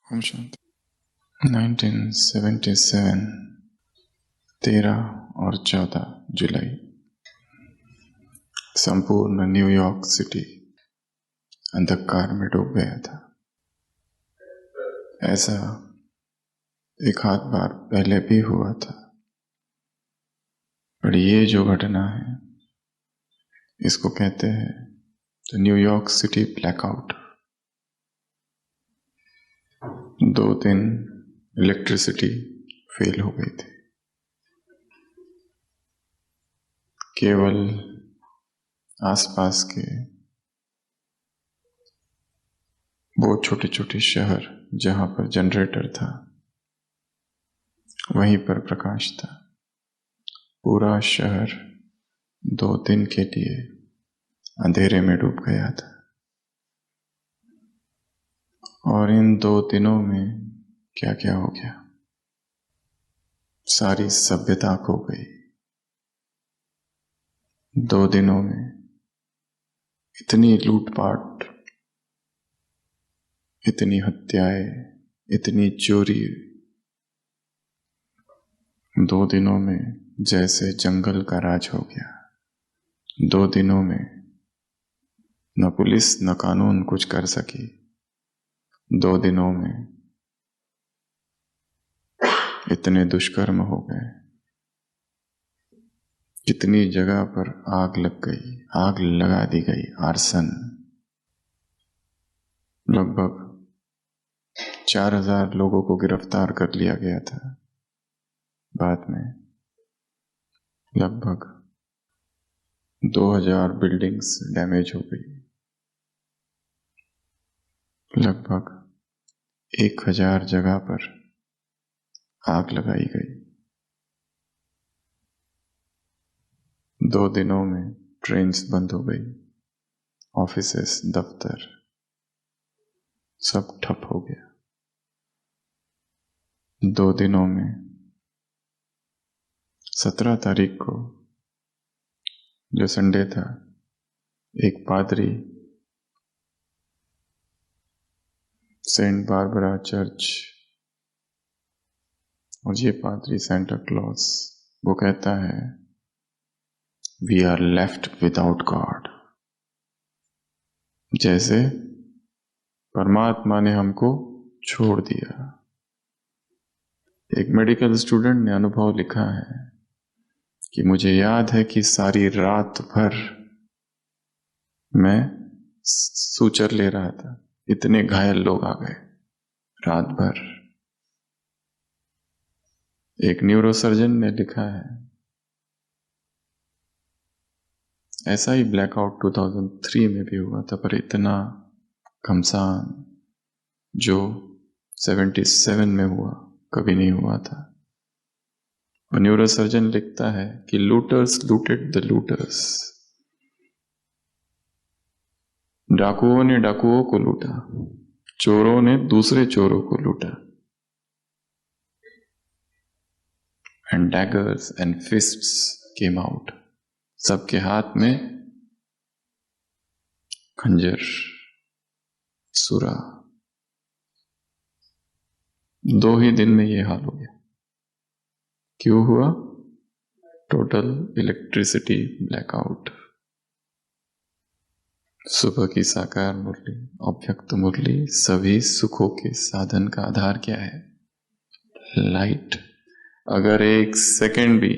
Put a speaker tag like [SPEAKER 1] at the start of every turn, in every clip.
[SPEAKER 1] ओम शांति। 1977 13 और 14 जुलाई संपूर्ण New York city अंधकार में डूब गया था। ऐसा एक आध बार पहले भी हुआ था, पर ये जो घटना है इसको कहते हैं द न्यूयॉर्क सिटी ब्लैकआउट। 2 दिन इलेक्ट्रिसिटी फेल हो गई थी। केवल आसपास के वो छोटे छोटे शहर जहां पर जनरेटर था वहीं पर प्रकाश था। पूरा शहर 2 दिन के लिए अंधेरे में डूब गया था। और इन 2 दिनों में क्या क्या हो गया, सारी सभ्यता खो गई। 2 दिनों में इतनी लूटपाट, इतनी हत्याएं, इतनी चोरी। 2 दिनों में जैसे जंगल का राज हो गया। 2 दिनों में न पुलिस न कानून कुछ कर सकी। 2 दिनों में इतने दुष्कर्म हो गए, कितनी जगह पर आग लग गई, आग लगा दी गई, आर्सन। लगभग 4000 लोगों को गिरफ्तार कर लिया गया था। बाद में लगभग 2000 बिल्डिंग्स डैमेज हो गई। लगभग 1000 जगह पर आग लगाई गई। 2 दिनों में ट्रेन्स बंद हो गई, ऑफिसेस, दफ्तर सब ठप हो गया। 2 दिनों में 17 तारीख को जो संडे था, एक पादरी सेंट बारबरा चर्च, और ये पादरी सेंटा क्लॉज, वो कहता है we are left without God. जैसे परमात्मा ने हमको छोड़ दिया। एक मेडिकल स्टूडेंट ने अनुभव लिखा है कि मुझे याद है कि सारी रात भर मैं सूचर ले रहा था, इतने घायल लोग आ गए रात भर। एक न्यूरोसर्जन ने लिखा है ऐसा ही ब्लैकआउट 2003 में भी हुआ था, पर इतना घमसान जो 77 में हुआ कभी नहीं हुआ था। और न्यूरोसर्जन लिखता है कि लूटर्स लूटेड द लूटर्स। डाकुओं ने डाकुओं को लूटा, चोरों ने दूसरे चोरों को लूटा। And daggers and फिस्ट्स came out. सबके हाथ में खंजर, सुरा। 2 ही दिन में ये हाल हो गया। क्यों हुआ? Total electricity blackout. सुबह की साकार मुरली, अव्यक्त मुरली, सभी सुखों के साधन का आधार क्या है? लाइट। अगर 1 सेकंड भी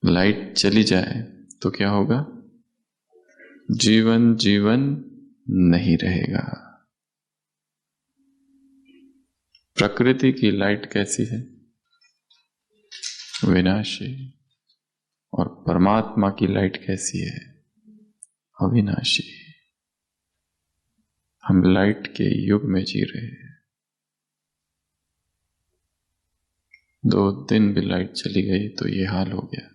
[SPEAKER 1] लाइट चली जाए तो क्या होगा? जीवन जीवन नहीं रहेगा। प्रकृति की लाइट कैसी है? विनाशी। और परमात्मा की लाइट कैसी है? अविनाशी। हम लाइट के युग में जी रहे हैं। 2 दिन भी लाइट चली गई तो ये हाल हो गया।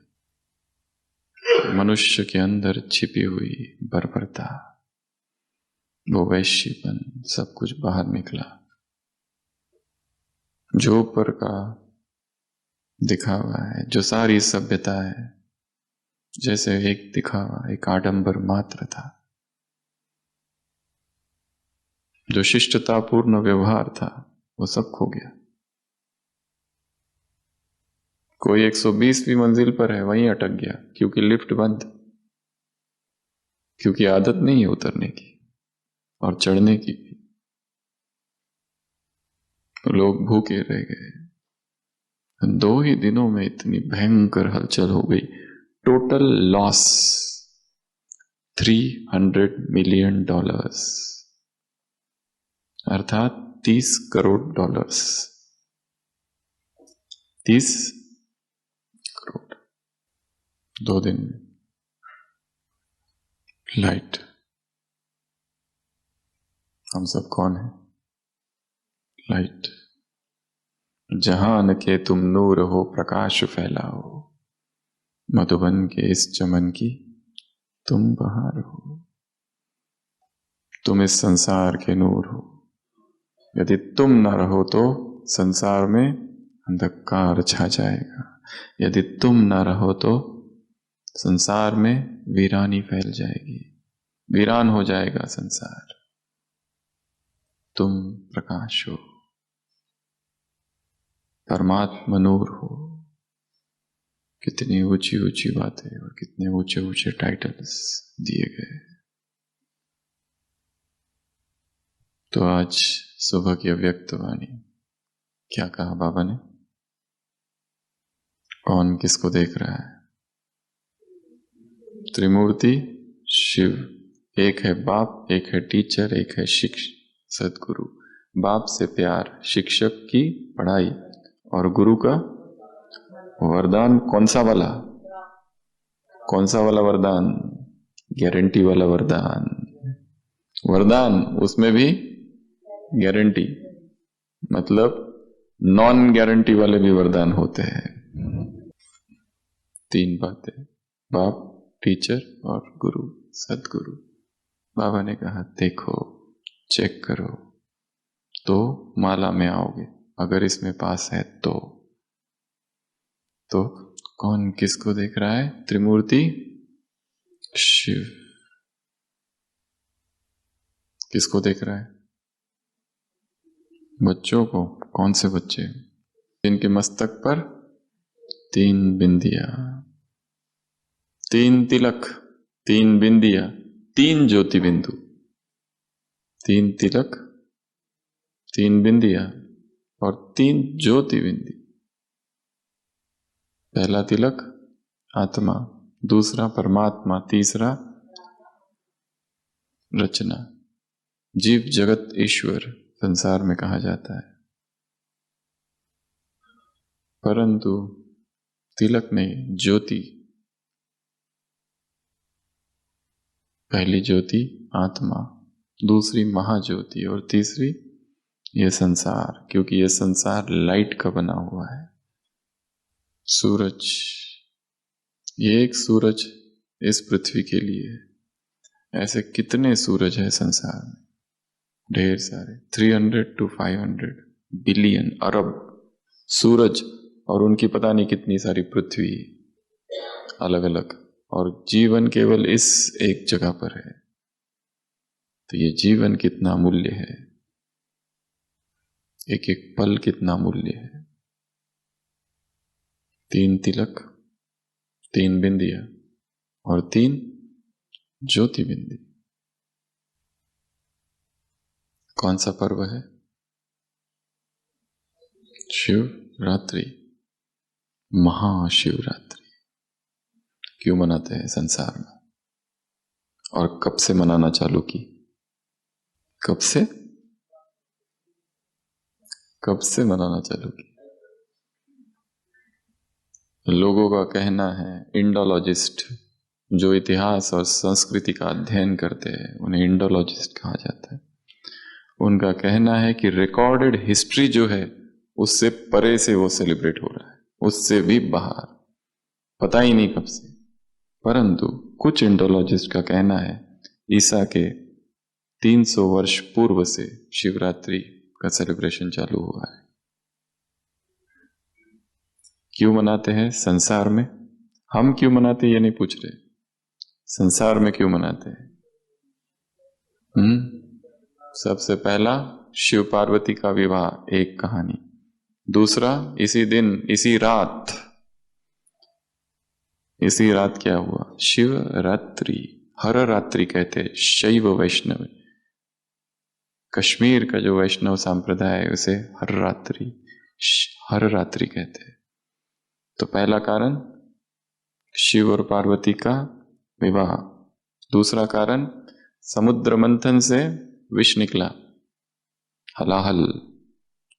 [SPEAKER 1] मनुष्य के अंदर छिपी हुई बर्बरता, वो वैश्यपन, सब कुछ बाहर निकला। जो ऊपर का दिखावा है, जो सारी सभ्यता है, जैसे एक दिखावा, एक आडंबर मात्र था। जो शिष्टतापूर्ण व्यवहार था वो सब खो गया। कोई 120वीं मंजिल पर है, वहीं अटक गया क्योंकि लिफ्ट बंद, क्योंकि आदत नहीं है उतरने की और चढ़ने की भी। लोग भूखे रह गए। 2 ही दिनों में इतनी भयंकर हलचल हो गई। टोटल लॉस $300 मिलियन, अर्थात $30 करोड़। 30 करोड़ 2 दिन में। लाइट, हम सब कौन है? लाइट। जहां नखे तुम नूर हो, प्रकाश फैलाओ, मधुबन के इस चमन की तुम बहार हो। तुम इस संसार के नूर हो। यदि तुम न रहो तो संसार में अंधकार छा जाएगा। यदि तुम न रहो तो संसार में वीरानी फैल जाएगी, वीरान हो जाएगा संसार। तुम प्रकाश हो, परमात्मा नूर हो। कितनी ऊंची ऊंची बातें और कितने ऊंचे ऊंचे टाइटल्स दिए गए। तो आज सुबह की अव्यक्त वाणी क्या कहा बाबा ने? कौन किसको देख रहा है? त्रिमूर्ति शिव, एक है बाप, एक है टीचर, एक है शिक्षक सदगुरु। बाप से प्यार, शिक्षक की पढ़ाई और गुरु का वरदान। कौन सा वाला? कौन सा वाला वरदान? गारंटी वाला वरदान। वरदान उसमें भी गारंटी, मतलब नॉन गारंटी वाले भी वरदान होते हैं। 3 बातें, बाप, टीचर और गुरु सदगुरु। बाबा ने कहा देखो, चेक करो तो माला में आओगे, अगर इसमें पास है तो कौन किसको देख रहा है? त्रिमूर्ति शिव किसको देख रहा है? बच्चों को। कौन से बच्चे? इनके मस्तक पर 3 बिंदियां, 3 तिलक, 3 बिंदियां, 3 ज्योति बिंदु। 3 तिलक, 3 बिंदियां और 3 ज्योति बिंदु। पहला तिलक आत्मा, दूसरा परमात्मा, तीसरा रचना, जीव जगत ईश्वर संसार में कहा जाता है। परंतु तिलक नहीं, ज्योति। पहली ज्योति आत्मा, दूसरी महाज्योति और तीसरी ये संसार, क्योंकि ये संसार लाइट का बना हुआ है। सूरज, ये एक सूरज इस पृथ्वी के लिए है। ऐसे कितने सूरज है संसार में? ढेर सारे, 300 to 500 बिलियन, अरब सूरज, और उनकी पता नहीं कितनी सारी पृथ्वी अलग अलग, और जीवन केवल इस एक जगह पर है। तो ये जीवन कितना मूल्य है, एक एक पल कितना मूल्य है। 3 तिलक, 3 बिंदियां और 3 ज्योति बिंदी। कौन सा पर्व है? शिवरात्रि, महाशिवरात्रि। क्यों मनाते हैं संसार में, और कब से मनाना चालू की? कब से मनाना चालू की? लोगों का कहना है, इंडोलॉजिस्ट जो इतिहास और संस्कृति का अध्ययन करते हैं उन्हें इंडोलॉजिस्ट कहा जाता है। उनका कहना है कि रिकॉर्डेड हिस्ट्री जो है उससे परे से वो सेलिब्रेट हो रहा है, उससे भी बाहर, पता ही नहीं कब से। परंतु कुछ इंडोलॉजिस्ट का कहना है ईसा के 300 वर्ष पूर्व से शिवरात्रि का सेलिब्रेशन चालू हुआ है। क्यों मनाते हैं संसार में? हम क्यों मनाते हैं ये नहीं पूछ रहे, संसार में क्यों मनाते हैं? सबसे पहला शिव पार्वती का विवाह, एक कहानी। दूसरा, इसी दिन इसी रात क्या हुआ? शिवरात्रि। हर रात्रि कहते हैं शैव वैष्णव। कश्मीर का जो वैष्णव संप्रदाय है उसे हर रात्रि कहते हैं। तो पहला कारण शिव और पार्वती का विवाह। दूसरा कारण समुद्र मंथन से विष निकला, हलाहल।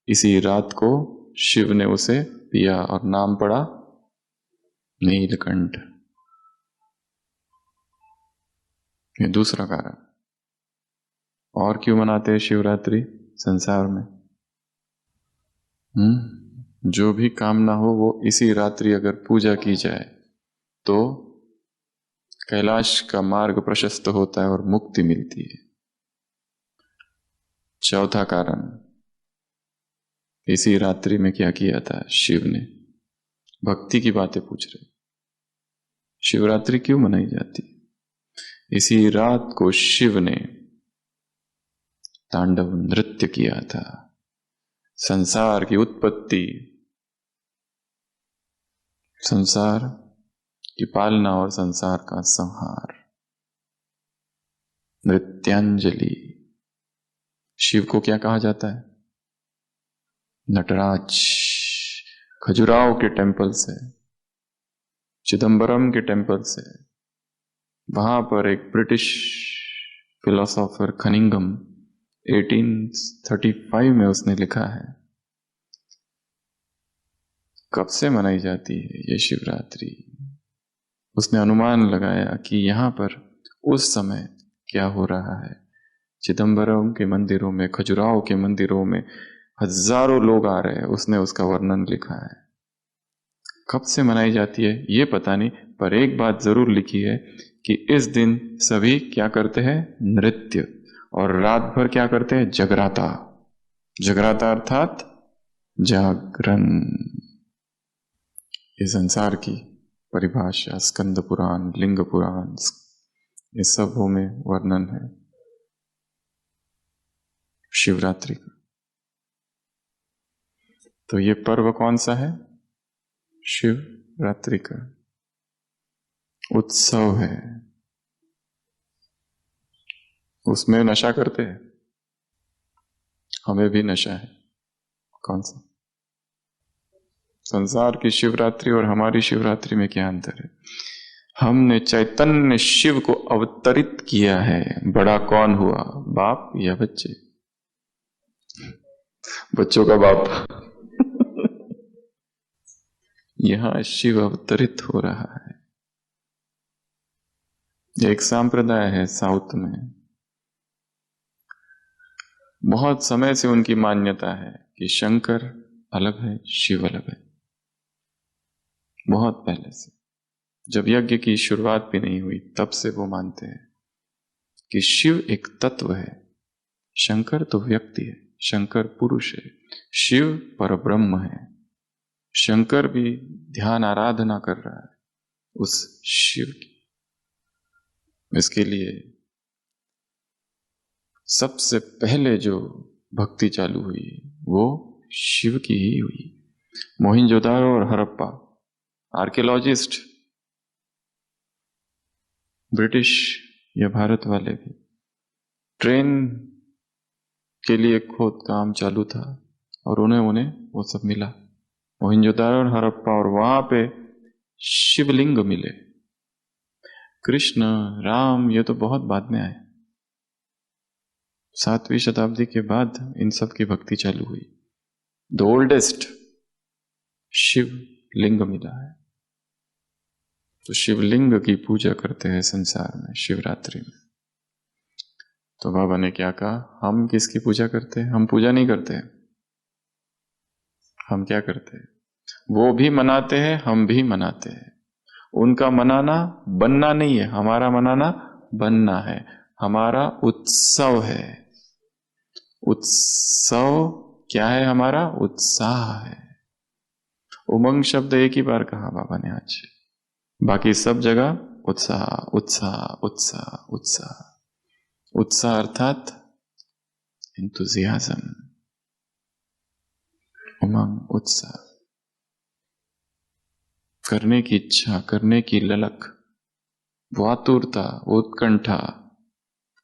[SPEAKER 1] इसी रात को शिव ने उसे पिया और नाम पड़ा नीलकंठ। ये दूसरा कारण। और क्यों मनाते हैं शिवरात्रि संसार में? जो भी कामना हो वो इसी रात्रि अगर पूजा की जाए तो कैलाश का मार्ग प्रशस्त होता है और मुक्ति मिलती है। चौथा कारण, इसी रात्रि में क्या किया था शिव ने? भक्ति की बातें पूछ रहे। शिवरात्रि क्यों मनाई जाती? इसी रात को शिव ने तांडव नृत्य किया था। संसार की उत्पत्ति, संसार की पालना और संसार का संहार, नृत्यांजलि। शिव को क्या कहा जाता है? नटराज। खजुराहो के टेंपल से, चिदंबरम के टेंपल से, वहां पर एक ब्रिटिश फिलोसोफर कनिंघम 1835 में उसने लिखा है। कब से मनाई जाती है ये शिवरात्रि? उसने अनुमान लगाया कि यहां पर उस समय क्या हो रहा है। चिदंबरम के मंदिरों में, खजुराहो के मंदिरों में हजारों लोग आ रहे हैं। उसने उसका वर्णन लिखा है। कब से मनाई जाती है ये पता नहीं, पर एक बात जरूर लिखी है कि इस दिन सभी क्या करते हैं? नृत्य। और रात भर क्या करते हैं? जगराता। जगराता अर्थात जागरण। ये संसार की परिभाषा स्कंद पुराण, लिंग पुराण, ये सबों में वर्णन है शिवरात्रि का। तो ये पर्व कौन सा है? शिवरात्रि का उत्सव है। उसमें नशा करते हैं, हमें भी नशा है। कौन सा? संसार की शिवरात्रि और हमारी शिवरात्रि में क्या अंतर है? हमने चैतन्य शिव को अवतरित किया है। बड़ा कौन हुआ, बाप या बच्चे? बच्चों का बाप। यहां शिव अवतरित हो रहा है। एक संप्रदाय है साउथ में, बहुत समय से उनकी मान्यता है कि शंकर अलग है, शिव अलग है। बहुत पहले से, जब यज्ञ की शुरुआत भी नहीं हुई तब से वो मानते हैं कि शिव एक तत्व है, शंकर तो व्यक्ति है, शंकर पुरुष है, शिव परब्रह्म है। शंकर भी ध्यान आराधना कर रहा है उस शिव की। इसके लिए सबसे पहले जो भक्ति चालू हुई वो शिव की ही हुई। मोहिंजोदारो और हड़प्पा, आर्कियोलॉजिस्ट ब्रिटिश या भारत वाले भी, ट्रेन के लिए खोद काम चालू था और उन्हें वो सब मिला, मोहिंजोदारो और हड़प्पा। और वहां पे शिवलिंग मिले। कृष्ण, राम ये तो बहुत बाद में आए, 7वीं शताब्दी के बाद इन सब की भक्ति चालू हुई। द ओल्डेस्ट शिवलिंग मिला है। तो शिवलिंग की पूजा करते हैं संसार में शिवरात्रि में। तो बाबा ने क्या कहा? हम किसकी पूजा करते हैं? हम पूजा नहीं करते हैं। हम क्या करते हैं? वो भी मनाते हैं, हम भी मनाते हैं। उनका मनाना बनना नहीं है, हमारा मनाना बनना है। हमारा उत्सव है। उत्सव क्या है? हमारा उत्साह है। उमंग शब्द एक ही बार कहा बाबा ने आज, बाकी सब जगह उत्साह उत्साह उत्साह उत्साह। उत्साह अर्थात enthusiasm, उमंग, उत्साह, करने की इच्छा, करने की ललक, आतुरता, उत्कंठा,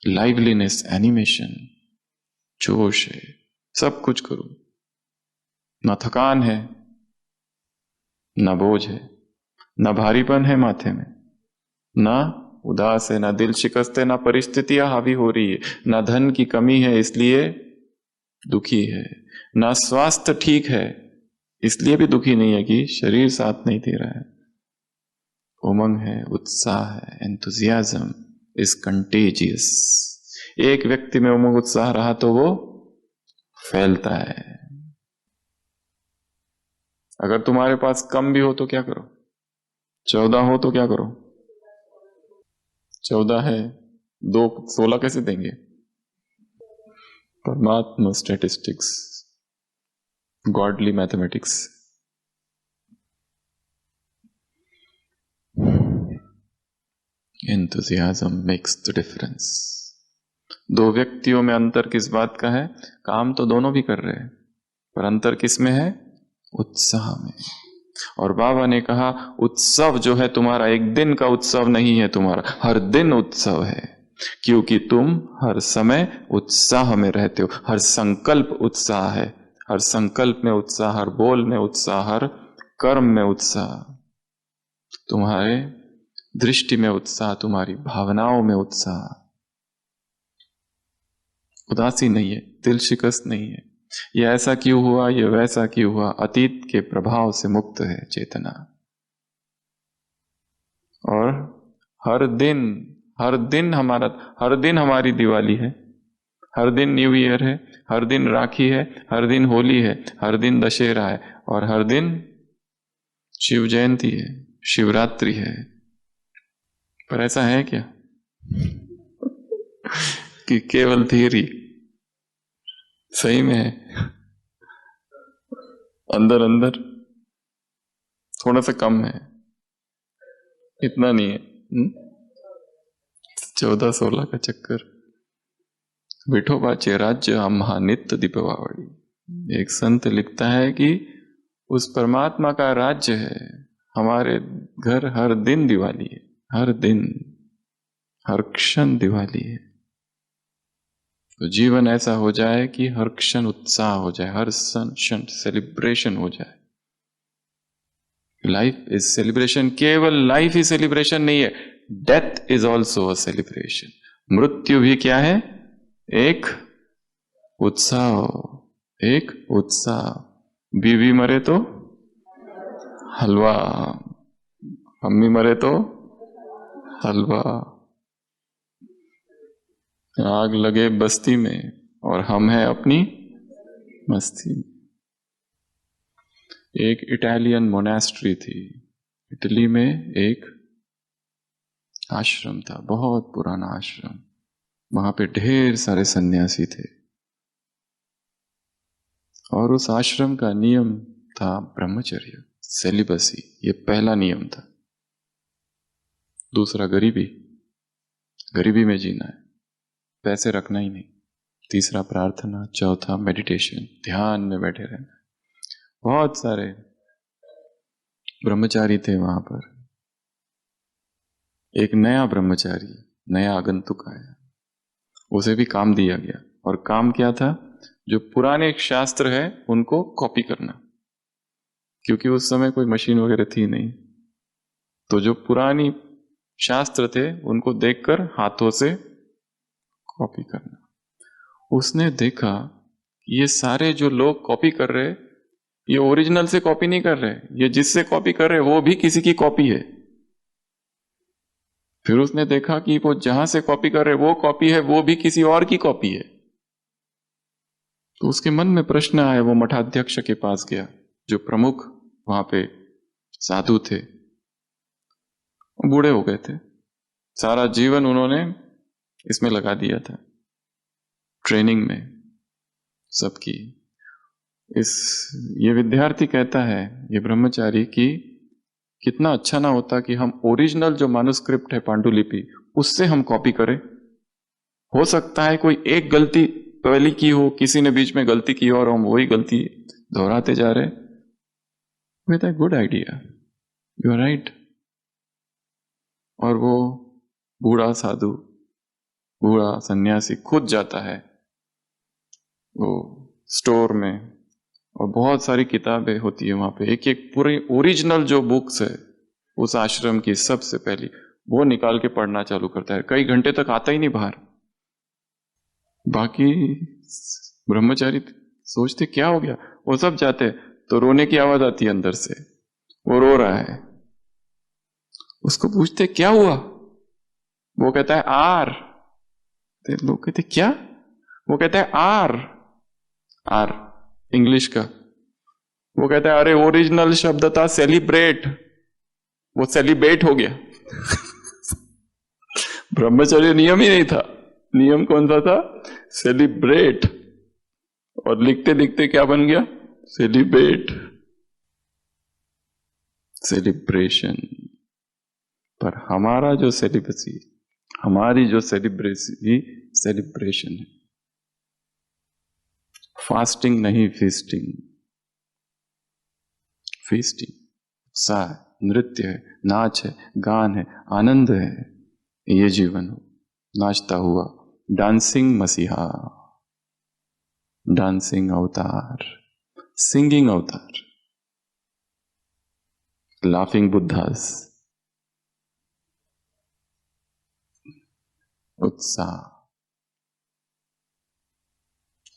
[SPEAKER 1] लाइवलीनेस, एनिमेशन, जोश है, सब कुछ करूं, ना थकान है, ना बोझ है, ना भारीपन है माथे में, ना उदास है, ना दिल शिकस्त है, ना परिस्थितियां हावी हो रही है, ना धन की कमी है इसलिए दुखी है, ना स्वास्थ्य ठीक है इसलिए भी दुखी नहीं है कि शरीर साथ नहीं दे रहा है। उमंग है, उत्साह है, एंथुजियाज्म इज कंटेजियस। एक व्यक्ति में उमंग उत्साह रहा तो वो फैलता है। अगर तुम्हारे पास कम भी हो तो क्या करो? 14 हो तो क्या करो? 14 है, 2 16 कैसे देंगे? परमात्मा statistics, godly mathematics. Enthusiasm makes the difference. 2 व्यक्तियों में अंतर किस बात का है? काम तो दोनों भी कर रहे हैं, पर अंतर किस में है? उत्साह में। और बाबा ने कहा उत्सव जो है तुम्हारा एक दिन का उत्सव नहीं है, तुम्हारा हर दिन उत्सव है, क्योंकि तुम हर समय उत्साह में रहते हो। हर संकल्प उत्साह है, हर संकल्प में उत्साह, हर बोल में उत्साह, हर कर्म में उत्साह, तुम्हारे दृष्टि में उत्साह, तुम्हारी भावनाओं में उत्साह। उदासी नहीं है, दिल शिकस्त नहीं है, ये ऐसा क्यों हुआ, ये वैसा क्यों हुआ, अतीत के प्रभाव से मुक्त है चेतना। और हर दिन हमारी दिवाली है, हर दिन न्यू ईयर है, हर दिन राखी है, हर दिन होली है, हर दिन दशहरा है, और हर दिन शिव जयंती है, शिवरात्रि है। पर ऐसा है क्या कि केवल थियरी? सही में है, अंदर अंदर थोड़ा सा कम है, इतना नहीं है। 14-16 का चक्कर। विठोबाचे राज्य आम्हा नित्य दीपवावड़ी। एक संत लिखता है कि उस परमात्मा का राज्य है, हमारे घर हर दिन दिवाली है, हर दिन, हर क्षण दिवाली है। तो जीवन ऐसा हो जाए कि हर क्षण उत्साह हो जाए, हर क्षण सेलिब्रेशन हो जाए। Life is celebration. केवल लाइफ ही सेलिब्रेशन नहीं है, death is also a celebration. मृत्यु भी क्या है? एक उत्साह, एक उत्साह। बीवी मरे तो हलवा, मम्मी मरे तो हलवा। आग लगे बस्ती में और हम हैं अपनी मस्ती में। एक इटालियन मोनेस्ट्री थी, इटली में एक आश्रम था, बहुत पुराना आश्रम। वहां पे ढेर सारे सन्यासी थे, और उस आश्रम का नियम था ब्रह्मचर्य, सेलिबसी। ये पहला नियम था। दूसरा गरीबी में जीना है, पैसे रखना ही नहीं। तीसरा प्रार्थना, चौथा मेडिटेशन, ध्यान में बैठे रहना। बहुत सारे ब्रह्मचारी थे वहां पर। एक नया ब्रह्मचारी, नया आगंतुक आया, उसे भी काम दिया गया। और काम क्या था? जो पुराने शास्त्र है उनको कॉपी करना, क्योंकि उस समय कोई मशीन वगैरह थी नहीं। तो जो पुरानी शास्त्र थे उनको देखकर हाथों से कॉपी करना। उसने देखा ये सारे जो लोग कॉपी कर रहे, ये ओरिजिनल से कॉपी नहीं कर रहे, ये जिससे कॉपी कर रहे वो भी किसी की कॉपी है। फिर उसने देखा कि वो जहां से कॉपी कर रहे वो कॉपी है, वो भी किसी और की कॉपी है। तो उसके मन में प्रश्न आया, वो मठाध्यक्ष के पास गया, जो प्रमुख वहां पे साधु थे। बूढ़े हो गए थे, सारा जीवन उन्होंने इसमें लगा दिया था, ट्रेनिंग में सबकी। ये विद्यार्थी कहता है, ये ब्रह्मचारी, कि कितना अच्छा ना होता कि हम ओरिजिनल जो मानुस्क्रिप्ट है पांडुलिपि, उससे हम कॉपी करें। हो सकता है कोई एक गलती पहली की हो, किसी ने बीच में गलती की और हम वही गलती दोहराते जा रहे, with a good idea, you are right. और वो बूढ़ा साधु, बूढ़ा सन्यासी खुद जाता है वो स्टोर में, और बहुत सारी किताबें होती है वहां पे, एक एक पूरी ओरिजिनल जो बुक्स है उस आश्रम की सबसे पहली, वो निकाल के पढ़ना चालू करता है। कई घंटे तक आता ही नहीं बाहर। बाकी ब्रह्मचारी सोचते क्या हो गया, वो सब जाते तो रोने की आवाज आती है अंदर से, वो रो रहा है। उसको पूछते क्या हुआ, वो कहता है आर। लोग कहते क्या, वो कहता है आर, आर इंग्लिश का। वो कहता है अरे ओरिजिनल शब्द था सेलिब्रेट, वो सेलिब्रेट हो गया। ब्रह्मचर्य नियम ही नहीं था, नियम कौन सा था, सेलिब्रेट। और लिखते लिखते क्या बन गया, सेलिब्रेट, सेलिब्रेशन। पर हमारा जो सेलिब्रेसी, हमारी जो सेलिब्रेसी सेलिब्रेशन है, फास्टिंग नहीं फीस्टिंग। फीस्टिंग उत्साह है, नृत्य है, नाच है, गान है, आनंद है, ये जीवन हो, नाचता हुआ, डांसिंग मसीहा, डांसिंग अवतार, सिंगिंग अवतार, लाफिंग बुद्धास। उत्साह,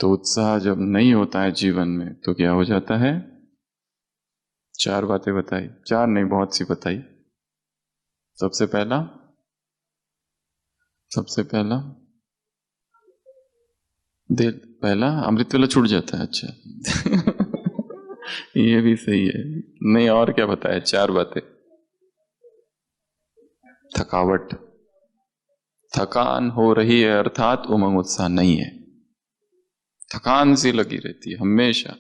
[SPEAKER 1] तो उत्साह जब नहीं होता है जीवन में तो क्या हो जाता है, चार बातें बताई, चार नहीं बहुत सी बताई। सबसे पहला दिल, पहला अमृत वेला छूट जाता है। अच्छा ये भी सही है। नहीं और क्या बताया, चार बातें। थकावट, थकान हो रही है अर्थात उमंग उत्साह नहीं है। थकान सी लगी रहती है हमेशा,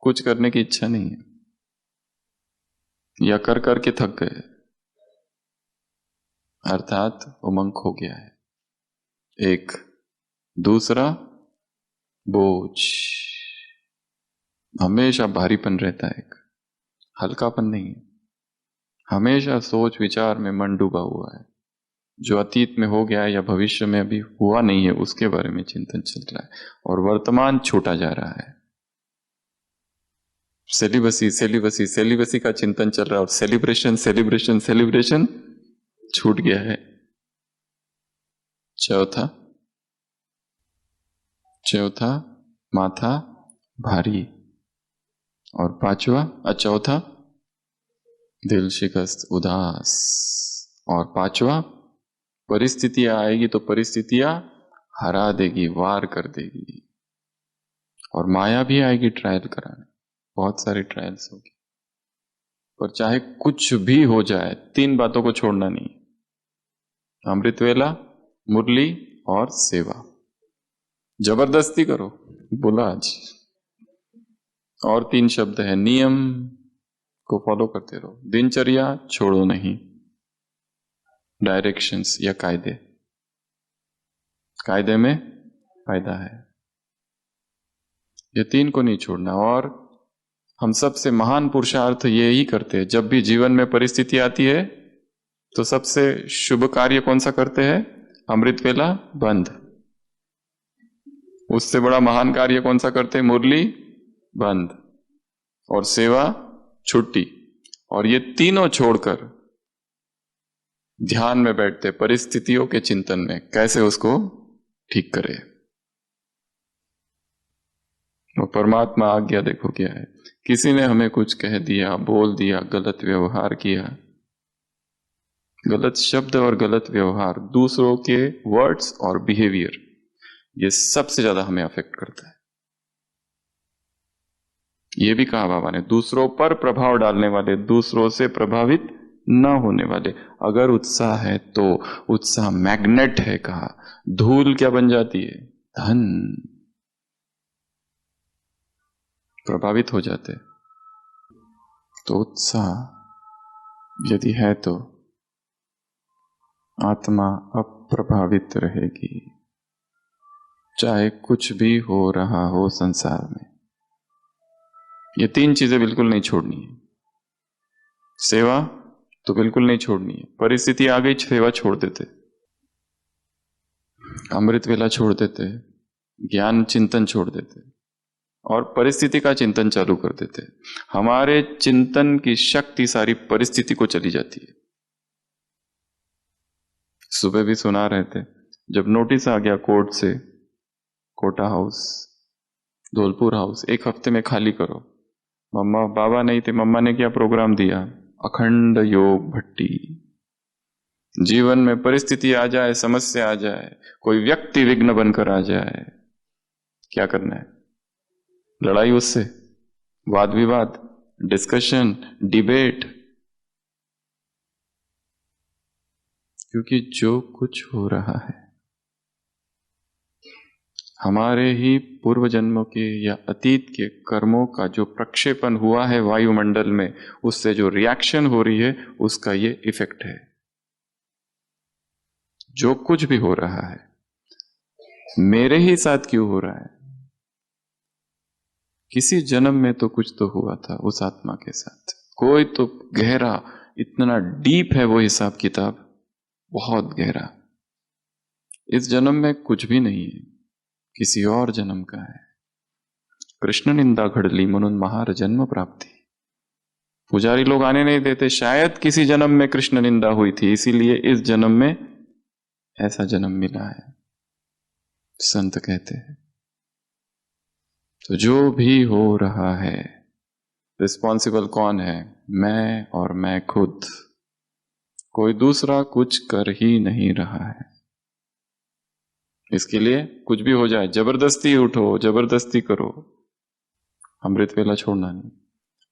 [SPEAKER 1] कुछ करने की इच्छा नहीं है, या कर करके थक गए अर्थात उमंग खो गया है। एक, दूसरा बोझ, हमेशा भारीपन रहता है, एक हल्कापन नहीं है, हमेशा सोच विचार में मन डूबा हुआ है, जो अतीत में हो गया है या भविष्य में अभी हुआ नहीं है उसके बारे में चिंतन चल रहा है, और वर्तमान छूटा जा रहा है। सेलिबसी सेलिबसी सेलिबसी का चिंतन चल रहा है, और सेलिब्रेशन सेलिब्रेशन सेलिब्रेशन छूट गया है। चौथा, चौथा माथा भारी, और पांचवा, चौथा दिल शिकस्त उदास, और पांचवा परिस्थितियां आएगी तो परिस्थितियां हरा देगी, वार कर देगी, और माया भी आएगी ट्रायल कराने, बहुत सारी ट्रायल्स होगी। पर चाहे कुछ भी हो जाए, तीन बातों को छोड़ना नहीं, अमृतवेला, मुरली और सेवा। जबरदस्ती करो, बोला आज। और तीन शब्द है, नियम को फॉलो करते रहो, दिनचर्या छोड़ो नहीं, डायरेक्शंस या कायदे, कायदे में फायदा है, ये तीन को नहीं छोड़ना। और हम सबसे महान पुरुषार्थ ये ही करते हैं, जब भी जीवन में परिस्थिति आती है तो सबसे शुभ कार्य कौन सा करते हैं, अमृत वेला बंद। उससे बड़ा महान कार्य कौन सा करते हैं, मुरली बंद और सेवा छुट्टी। और ये तीनों छोड़कर ध्यान में बैठते, परिस्थितियों के चिंतन में कैसे उसको ठीक करे। वो परमात्मा आज्ञा देखो क्या है, किसी ने हमें कुछ कह दिया, बोल दिया, गलत व्यवहार किया, गलत शब्द और गलत व्यवहार, दूसरों के वर्ड्स और बिहेवियर, ये सबसे ज्यादा हमें अफेक्ट करता है। ये भी कहा बाबा ने, दूसरों पर प्रभाव डालने वाले, दूसरों से प्रभावित न होने वाले। अगर उत्साह है तो उत्साह मैग्नेट है, कहा धूल क्या बन जाती है, धन, प्रभावित हो जाते। तो उत्साह यदि है तो आत्मा अप्रभावित रहेगी। चाहे कुछ भी हो रहा हो संसार में, ये तीन चीजें बिल्कुल नहीं छोड़नी है। सेवा तो बिल्कुल नहीं छोड़नी है। परिस्थिति आ गई, सेवा छोड़ देते, अमृत वेला छोड़ देते, ज्ञान चिंतन छोड़ देते और परिस्थिति का चिंतन चालू कर देते। हमारे चिंतन की शक्ति सारी परिस्थिति को चली जाती है। सुबह भी सुना रहे थे, जब नोटिस आ गया कोर्ट से, कोटा हाउस, धौलपुर हाउस 1 हफ्ते में खाली करो। मम्मा बाबा नहीं थे, मम्मा ने क्या प्रोग्राम दिया, अखंड योग भट्टी। जीवन में परिस्थिति आ जाए, समस्या आ जाए, कोई व्यक्ति विघ्न बनकर आ जाए, क्या करना है? लड़ाई उससे, वाद विवाद, डिस्कशन, डिबेट। क्योंकि जो कुछ हो रहा है हमारे ही पूर्व जन्मों के या अतीत के कर्मों का जो प्रक्षेपण हुआ है वायुमंडल में, उससे जो रिएक्शन हो रही है, उसका ये इफेक्ट है। जो कुछ भी हो रहा है मेरे ही साथ क्यों हो रहा है? किसी जन्म में तो कुछ तो हुआ था उस आत्मा के साथ, कोई तो गहरा, इतना डीप है वो हिसाब किताब, बहुत गहरा। इस जन्म में कुछ भी नहीं है, किसी और जन्म का है। कृष्ण निंदा घडली म्हणून महार जन्म प्राप्ति। पुजारी लोग आने नहीं देते, शायद किसी जन्म में कृष्ण निंदा हुई थी, इसीलिए इस जन्म में ऐसा जन्म मिला है, संत कहते हैं। तो जो भी हो रहा है, रिस्पॉन्सिबल कौन है? मैं और मैं खुद। कोई दूसरा कुछ कर ही नहीं रहा है। इसके लिए कुछ भी हो जाए, जबरदस्ती उठो, जबरदस्ती करो। अमृत वेला छोड़ना नहीं,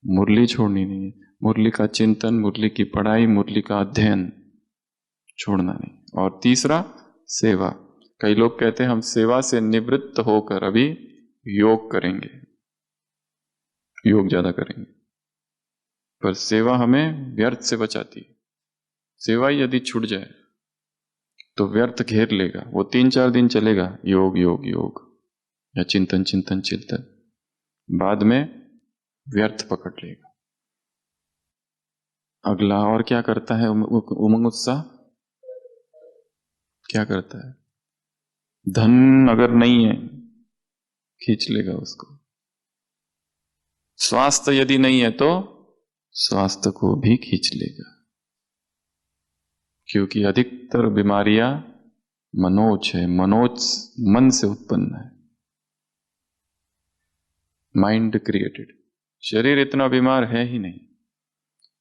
[SPEAKER 1] मुरली छोड़नी नहीं है, मुरली का चिंतन, मुरली की पढ़ाई, मुरली का अध्ययन छोड़ना नहीं। और तीसरा, सेवा। कई लोग कहते हैं हम सेवा से निवृत्त होकर अभी योग करेंगे, योग ज्यादा करेंगे, पर सेवा हमें व्यर्थ से बचाती है। सेवा यदि छूट जाए तो व्यर्थ घेर लेगा, वो 3-4 दिन चलेगा, योग योग योग या चिंतन चिंतन चिंतन, बाद में व्यर्थ पकड़ लेगा। अगला और क्या करता है? उमंग उत्साह क्या करता है? धन अगर नहीं है, खींच लेगा उसको। स्वास्थ्य यदि नहीं है तो स्वास्थ्य को भी खींच लेगा, क्योंकि अधिकतर बीमारियां मनोज है, मनोज मन से उत्पन्न है, माइंड क्रिएटेड। शरीर इतना बीमार है ही नहीं,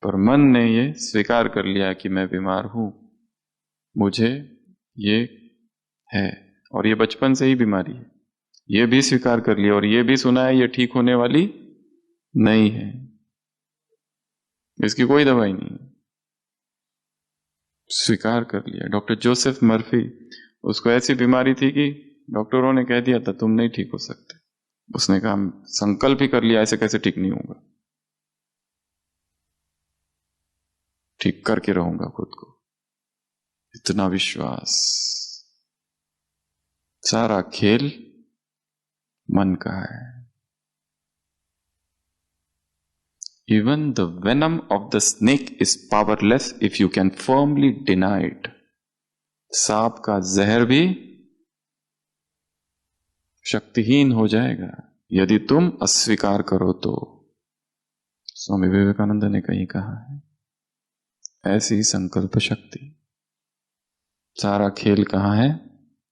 [SPEAKER 1] पर मन ने ये स्वीकार कर लिया कि मैं बीमार हूं, मुझे ये है, और ये बचपन से ही बीमारी है, ये भी स्वीकार कर लिया, और ये भी सुना है ये ठीक होने वाली नहीं है, इसकी कोई दवाई नहीं है, स्वीकार कर लिया। डॉक्टर जोसेफ मर्फी, उसको ऐसी बीमारी थी कि डॉक्टरों ने कह दिया था तुम नहीं ठीक हो सकते। उसने कहा संकल्प ही कर लिया, ऐसे कैसे ठीक नहीं होगा, ठीक करके रहूंगा खुद को। इतना विश्वास। सारा खेल मन का है। Even the venom of the snake is powerless if you can firmly deny it. सांप का जहर भी शक्तिहीन हो जाएगा यदि तुम अस्वीकार करो तो। स्वामी विवेकानंद ने कहीं कहा है, ऐसी संकल्प शक्ति। सारा खेल कहां है?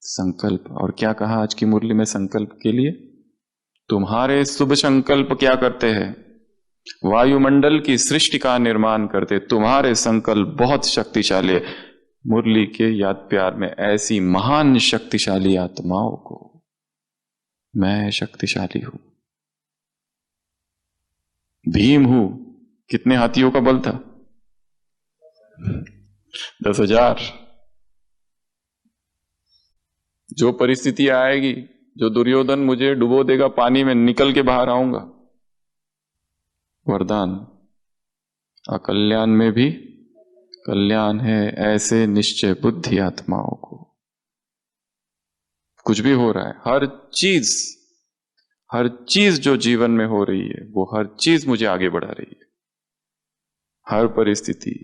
[SPEAKER 1] संकल्प। और क्या कहा आज की मुरली में संकल्प के लिए? तुम्हारे शुभ संकल्प क्या करते हैं? वायुमंडल की सृष्टि का निर्माण करते। तुम्हारे संकल्प बहुत शक्तिशाली है। मुरली के याद प्यार में ऐसी महान शक्तिशाली आत्माओं को मैं शक्तिशाली हूं, भीम हूं। कितने हाथियों का बल था? 10,000। जो परिस्थिति आएगी, जो दुर्योधन मुझे डुबो देगा पानी में, निकल के बाहर आऊंगा। वरदान। अकल्याण में भी कल्याण है, ऐसे निश्चय बुद्धि आत्माओं को। कुछ भी हो रहा है, हर चीज जो जीवन में हो रही है वो हर चीज मुझे आगे बढ़ा रही है। हर परिस्थिति,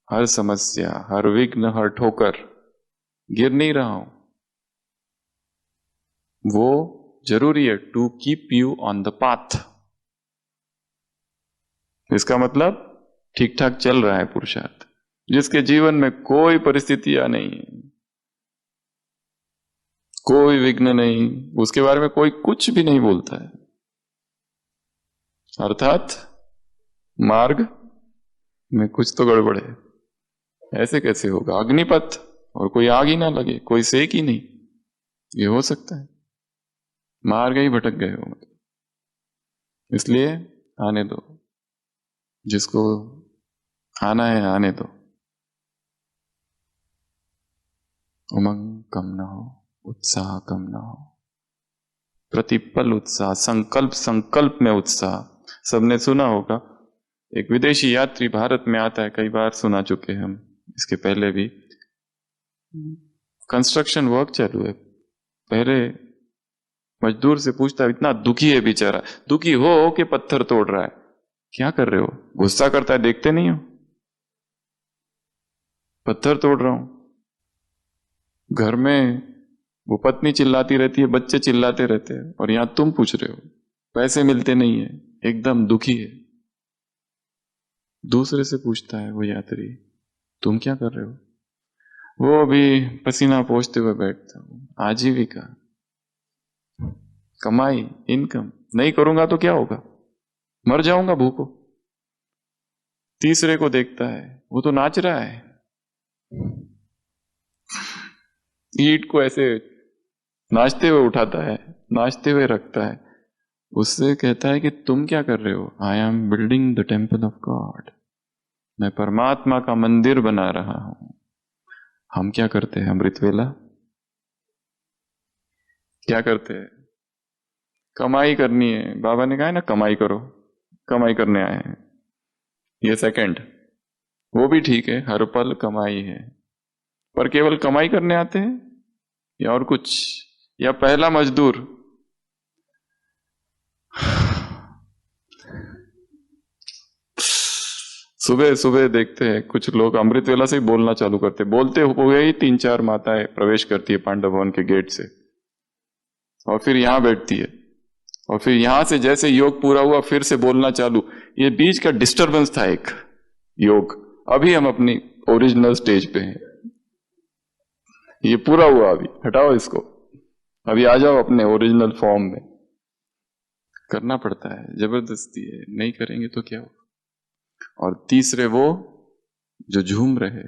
[SPEAKER 1] हर समस्या, हर विघ्न, हर ठोकर, गिर नहीं रहा हूं। वो जरूरी है to keep you on the path. इसका मतलब ठीक ठाक चल रहा है पुरुषार्थ। जिसके जीवन में कोई परिस्थितियां नहीं है, कोई विघ्न नहीं, उसके बारे में कोई कुछ भी नहीं बोलता है, अर्थात मार्ग में कुछ तो गड़बड़ है। ऐसे कैसे होगा? अग्निपथ और कोई आग ही ना लगे, कोई सेक ही नहीं, ये हो सकता है? मार्ग ही भटक गए हो मतलब। इसलिए आने दो, जिसको आना है आने दो। उमंग कम ना हो, उत्साह कम ना हो, प्रतिपल उत्साह, संकल्प में उत्साह। सबने सुना होगा, एक विदेशी यात्री भारत में आता है, कई बार सुना चुके हैं हम, इसके पहले भी। कंस्ट्रक्शन वर्क चालू है, पहले मजदूर से पूछता है, इतना दुखी है बेचारा, दुखी हो के पत्थर तोड़ रहा है, क्या कर रहे हो? गुस्सा करता है, देखते नहीं हो? पत्थर तोड़ रहा हूं। घर में वो पत्नी चिल्लाती रहती है, बच्चे चिल्लाते रहते हैं, और यहां तुम पूछ रहे हो, पैसे मिलते नहीं है, एकदम दुखी है। दूसरे से पूछता है वो यात्री, तुम क्या कर रहे हो? वो अभी पसीना पोंछते हुए बैठता हूं, आजीविका, कमाई, इनकम नहीं करूंगा तो क्या होगा, मर जाऊंगा भूखों। तीसरे को देखता है, वो तो नाच रहा है, ईंट को ऐसे नाचते हुए उठाता है, नाचते हुए रखता है। उससे कहता है कि तुम क्या कर रहे हो? I am building the temple of God, मैं परमात्मा का मंदिर बना रहा हूं। हम क्या करते हैं? अमृत वेला क्या करते हैं? कमाई करनी है, बाबा ने कहा है ना, कमाई करो, कमाई करने आए हैं। ये सेकंड, वो भी ठीक है, हर पल कमाई है, पर केवल कमाई करने आते हैं या और कुछ? या पहला मजदूर, सुबह सुबह देखते हैं कुछ लोग अमृत वेला से ही बोलना चालू करते, बोलते हुए ही 3-4 माताएं प्रवेश करती है पांडव भवन के गेट से, और फिर यहां बैठती है, और फिर यहां से जैसे योग पूरा हुआ फिर से बोलना चालू। ये बीच का डिस्टरबेंस था एक योग। अभी हम अपनी ओरिजिनल स्टेज पे हैं, ये पूरा हुआ, अभी हटाओ इसको, अभी आ जाओ अपने ओरिजिनल फॉर्म में। करना पड़ता है, जबरदस्ती है, नहीं करेंगे तो क्या हो। और तीसरे वो जो झूम रहे,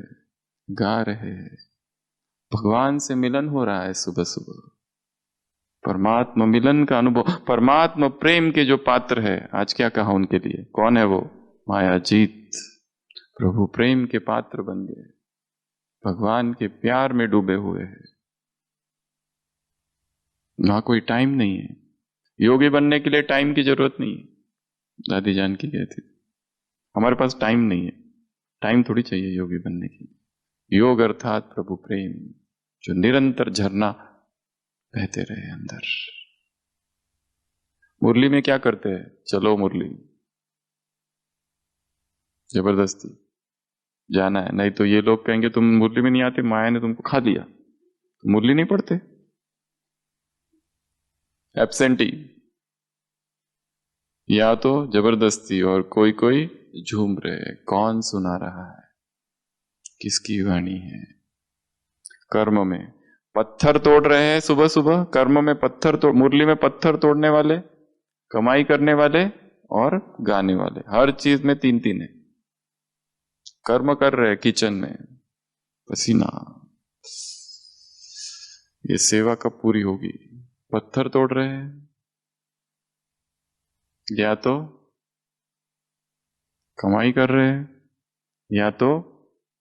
[SPEAKER 1] गा रहे, भगवान से मिलन हो रहा है सुबह सुबह, परमात्मा मिलन का अनुभव, परमात्मा प्रेम के जो पात्र है, आज क्या कहा उनके लिए, कौन है वो? माया जीत। प्रभु प्रेम के पात्र बन गए, भगवान के प्यार में डूबे हुए हैं। वहां कोई टाइम नहीं है, योगी बनने के लिए टाइम की जरूरत नहीं है। दादी जान की कहती थी, हमारे पास टाइम नहीं है, टाइम थोड़ी चाहिए योगी बनने के लिए। योग अर्थात प्रभु प्रेम, जो निरंतर झरना बहते रहे अंदर। मुरली में क्या करते हैं? चलो मुरली, जबरदस्ती जाना है, नहीं तो ये लोग कहेंगे तुम मुरली में नहीं आते, माया ने तुमको खा लिया, तो मुरली नहीं पढ़ते, एब्सेंटी। या तो जबरदस्ती, और कोई कोई झूम रहे, कौन सुना रहा है, किसकी वाणी है? कर्म में पत्थर तोड़ रहे हैं सुबह सुबह, कर्म में पत्थर तोड़, मुरली में पत्थर तोड़ने वाले, कमाई करने वाले और गाने वाले, हर चीज में 3-3 है। कर्म कर रहे किचन में, पसीना, ये सेवा कब पूरी होगी? पत्थर तोड़ रहे हैं, या तो कमाई कर रहे हैं, या तो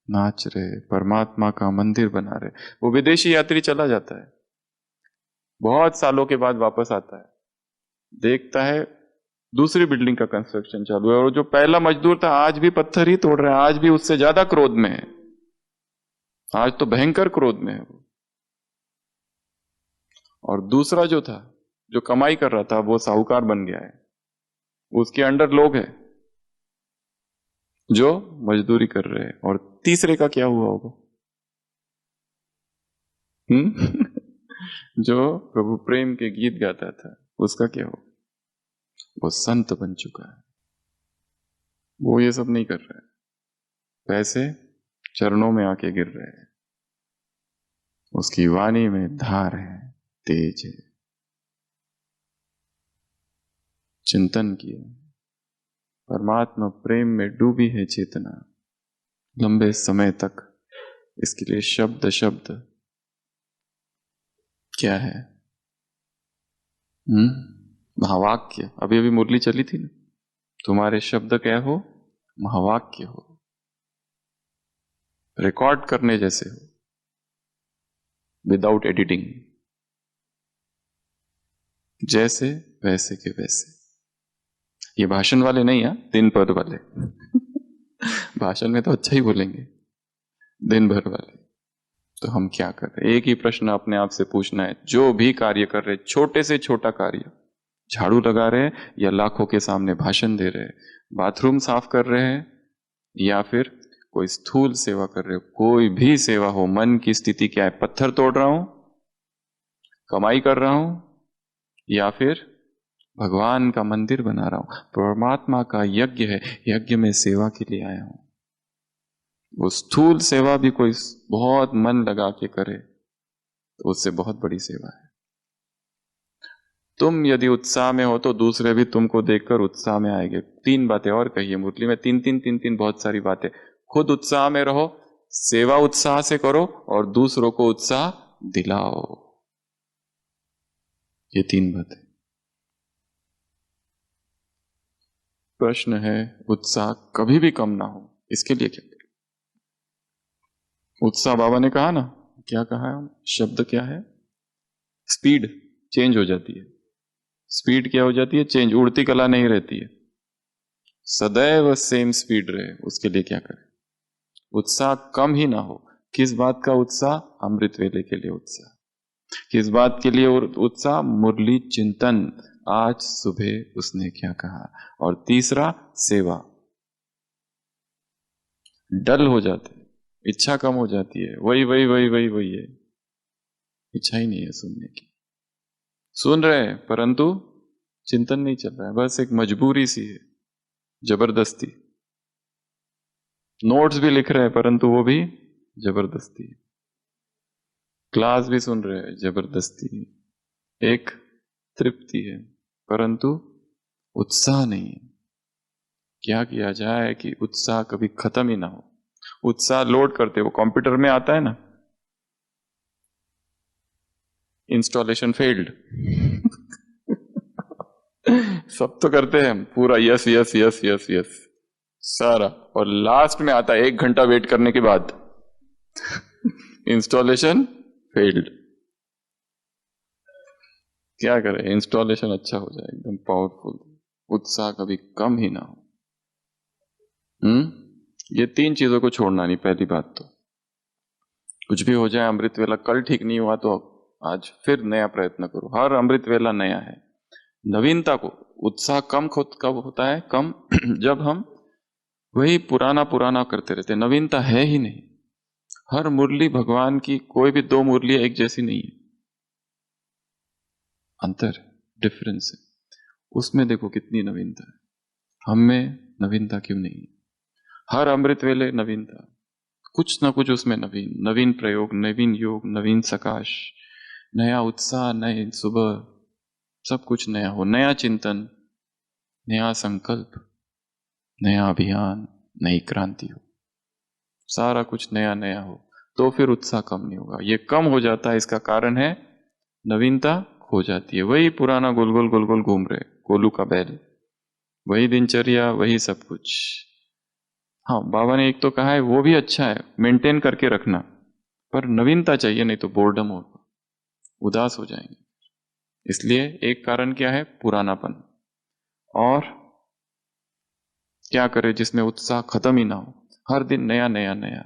[SPEAKER 1] नाच रहे, परमात्मा का मंदिर बना रहे। वो विदेशी यात्री चला जाता है, बहुत सालों के बाद वापस आता है, देखता है दूसरी बिल्डिंग का कंस्ट्रक्शन चालू है, और जो पहला मजदूर था आज भी पत्थर ही तोड़ रहा है, आज भी उससे ज्यादा क्रोध में है, आज तो भयंकर क्रोध में है वो। और दूसरा जो था, जो कमाई कर रहा था, वो साहूकार बन गया है, उसके अंडर लोग हैं जो मजदूरी कर रहे हैं। और तीसरे का क्या हुआ होगा? जो प्रभु प्रेम के गीत गाता था, उसका क्या होगा? वो संत बन चुका है, वो ये सब नहीं कर रहा है, पैसे चरणों में आके गिर रहे हैं, उसकी वाणी में धार है, तेज है, चिंतन किया, परमात्मा प्रेम में डूबी है चेतना लंबे समय तक। इसके लिए शब्द शब्द क्या है? महावाक्य। अभी अभी मुरली चली थी ना, तुम्हारे शब्द क्या हो? महावाक्य हो, रिकॉर्ड करने जैसे हो, विदाउट एडिटिंग, जैसे वैसे के वैसे। ये भाषण वाले नहीं है, दिन भर वाले। भाषण में तो अच्छा ही बोलेंगे, दिन भर वाले। तो हम क्या कर रहे हैं? एक ही प्रश्न अपने आप से पूछना है, जो भी कार्य कर रहे, छोटे से छोटा कार्य, झाड़ू लगा रहे हैं या लाखों के सामने भाषण दे रहे हैं, बाथरूम साफ कर रहे हैं या फिर कोई स्थूल सेवा कर रहे हो, कोई भी सेवा हो, मन की स्थिति क्या है? पत्थर तोड़ रहा हूं, कमाई कर रहा हूं, या फिर भगवान का मंदिर बना रहा हूं, परमात्मा का यज्ञ है, यज्ञ में सेवा के लिए आया हूं। वो स्थूल सेवा भी कोई बहुत मन लगा के करे तो उससे बहुत बड़ी सेवा है। तुम यदि उत्साह में हो तो दूसरे भी तुमको देखकर उत्साह में आएंगे। तीन बातें और कही है मुरली में, तीन बहुत सारी बातें। खुद उत्साह में रहो, सेवा उत्साह से करो और दूसरों को उत्साह दिलाओ। ये तीन बातें। प्रश्न है, उत्साह कभी भी कम ना हो, इसके लिए क्या करें? उत्साह, बाबा ने कहा ना, क्या कहा है? शब्द क्या है? स्पीड चेंज हो जाती है। स्पीड क्या हो जाती है? चेंज। उड़ती कला नहीं रहती है, सदैव सेम स्पीड रहे, उसके लिए क्या करें? उत्साह कम ही ना हो। किस बात का उत्साह? अमृत वेले के लिए उत्साह। किस बात के लिए उत्साह? मुरली चिंतन, आज सुबह उसने क्या कहा। और तीसरा, सेवा। डल हो जाते, इच्छा कम हो जाती है, वही वही वही वही वही है, इच्छा ही नहीं है सुनने की। सुन रहे हैं परंतु चिंतन नहीं चल रहा है, बस एक मजबूरी सी है, जबरदस्ती। नोट्स भी लिख रहे हैं परंतु वो भी जबरदस्ती। क्लास भी सुन रहे हैं, जबरदस्ती। एक तृप्ति है परंतु उत्साह नहीं है। क्या किया जाए कि उत्साह कभी खत्म ही ना हो? उत्साह लोड करते, वो कंप्यूटर में आता है ना, इंस्टॉलेशन फेल्ड। सब तो करते हैं हम, पूरा yes yes yes yes yes सारा, और लास्ट में आता है 1 घंटा वेट करने के बाद इंस्टॉलेशन फेल्ड। क्या करें? इंस्टॉलेशन अच्छा हो जाए, एकदम पावरफुल, उत्साह कभी कम ही ना हो। ये तीन चीजों को छोड़ना नहीं। पहली बात तो कुछ भी हो जाए, अमृत वेला कल ठीक नहीं हुआ तो आज फिर नया प्रयत्न करो। हर अमृत वेला नया है। नवीनता को, उत्साह कम कब होता है? कम जब हम वही पुराना पुराना करते रहते, नवीनता है ही नहीं। हर मुरली भगवान की, कोई भी दो मुरली एक जैसी नहीं है, अंतर है, डिफरेंस है। उसमें देखो कितनी नवीनता है, हम में नवीनता क्यों नहीं है? हर अमृत वेले नवीनता, कुछ ना कुछ उसमें नवीन, नवीन प्रयोग, नवीन योग, नवीन सकाश, नया उत्साह, नए सुबह, सब कुछ नया हो, नया चिंतन, नया संकल्प, नया अभियान, नई क्रांति हो, सारा कुछ नया नया हो, तो फिर उत्साह कम नहीं होगा। ये कम हो जाता है, इसका कारण है नवीनता खो जाती है। वही पुराना गोल गोल गोल गोल घूम रहे, गोलू का बैल, वही दिनचर्या, वही सब कुछ। हाँ, बाबा ने एक तो कहा है, वो भी अच्छा है, मेंटेन करके रखना, पर नवीनता चाहिए, नहीं तो बोर्डम होगा, उदास हो जाएंगे। इसलिए एक कारण क्या है? पुरानापन। और क्या करे जिसमें उत्साह खत्म ही ना हो, हर दिन नया नया नया।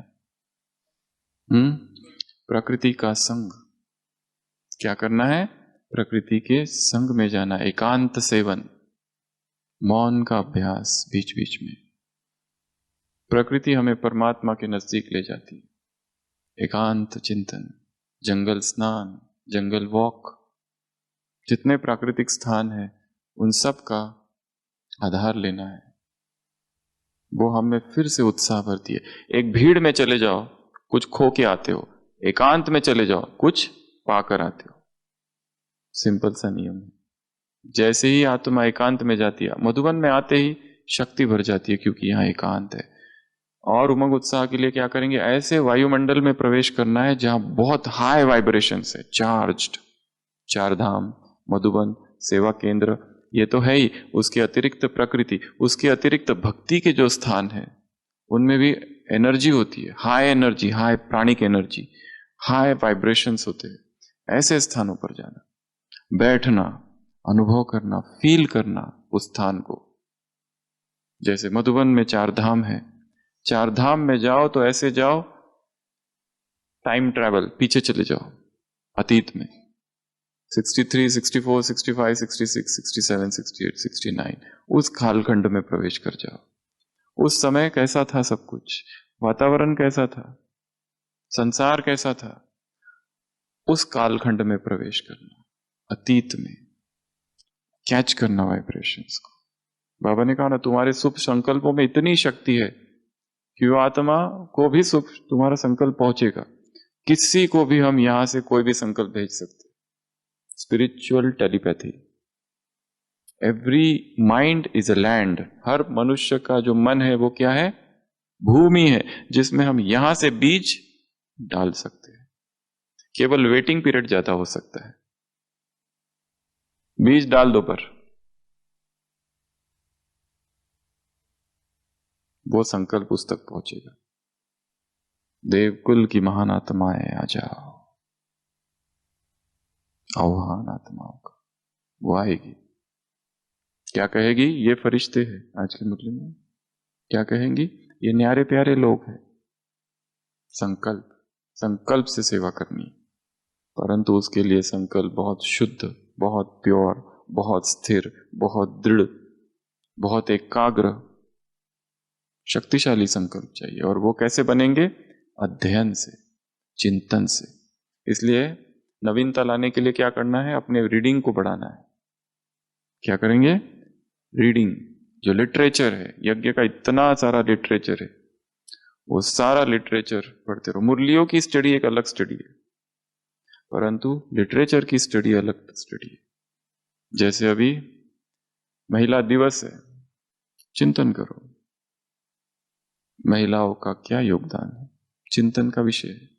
[SPEAKER 1] प्रकृति का संग क्या करना है? प्रकृति के संग में जाना, एकांत सेवन, मौन का अभ्यास बीच बीच में। प्रकृति हमें परमात्मा के नजदीक ले जाती है। एकांत चिंतन, जंगल स्नान, जंगल वॉक, जितने प्राकृतिक स्थान हैं उन सब का आधार लेना है। वो हमें फिर से उत्साह भरती है। एक भीड़ में चले जाओ, कुछ खो के आते हो। एकांत में चले जाओ, कुछ पाकर आते हो। सिंपल सा नियम है। जैसे ही आत्मा एकांत में जाती है, मधुबन में आते ही शक्ति भर जाती है, क्योंकि यहाँ एकांत है। और उमंग उत्साह के लिए क्या करेंगे, ऐसे वायुमंडल में प्रवेश करना है जहां बहुत हाई वाइब्रेशंस है, चार्ज्ड। चार धाम, मधुबन, सेवा केंद्र, ये तो है ही। उसके अतिरिक्त प्रकृति, उसके अतिरिक्त भक्ति के जो स्थान है उनमें भी एनर्जी होती है, हाई एनर्जी, हाई प्राणिक एनर्जी, हाई वाइब्रेशंस होते हैं। ऐसे स्थानों पर जाना, बैठना, अनुभव करना, फील करना उस स्थान को। जैसे मधुबन में चार धाम है, चार धाम में जाओ तो ऐसे जाओ, टाइम ट्रैवल, पीछे चले जाओ अतीत में। 63, 64, 65, 66, 67, 68, 69, उस कालखंड में प्रवेश कर जाओ। उस समय कैसा था सब कुछ, वातावरण कैसा था, संसार कैसा था, उस कालखंड में प्रवेश करना, अतीत में कैच करना वाइब्रेशंस को। बाबा ने कहा ना, तुम्हारे शुभ संकल्पों में इतनी शक्ति है कि वो आत्मा को भी शुभ तुम्हारा संकल्प पहुंचेगा। किसी को भी हम यहां से कोई भी संकल्प भेज सकते। Spiritual telepathy. Every mind is a land. हर मनुष्य का जो मन है वो क्या है, भूमि है, जिसमें हम यहां से बीज डाल सकते हैं। केवल वेटिंग पीरियड ज्यादा हो सकता है। बीज डाल दो, पर वो संकल्प उस तक पहुंचेगा। देवकुल की महान आत्माएं आ जाओ, आह्वान आत्माओं का, वो आएगी। क्या कहेगी, ये फरिश्ते हैं आज के मुरली में, क्या कहेंगी, ये न्यारे प्यारे लोग हैं। संकल्प, संकल्प से सेवा करनी, परंतु उसके लिए संकल्प बहुत शुद्ध, बहुत प्योर, बहुत स्थिर, बहुत दृढ़, बहुत एकाग्र, शक्तिशाली संकल्प चाहिए। और वो कैसे बनेंगे, अध्ययन से, चिंतन से। इसलिए नवीनता लाने के लिए क्या करना है, अपने रीडिंग को बढ़ाना है। क्या करेंगे, रीडिंग, जो लिटरेचर है, यज्ञ का इतना सारा लिटरेचर है, वो सारा लिटरेचर पढ़ते रहो। मुरलियों की स्टडी एक अलग स्टडी है, परंतु लिटरेचर की स्टडी अलग स्टडी है। जैसे अभी महिला दिवस है, चिंतन करो, महिलाओं का क्या योगदान है, चिंतन का विषय है।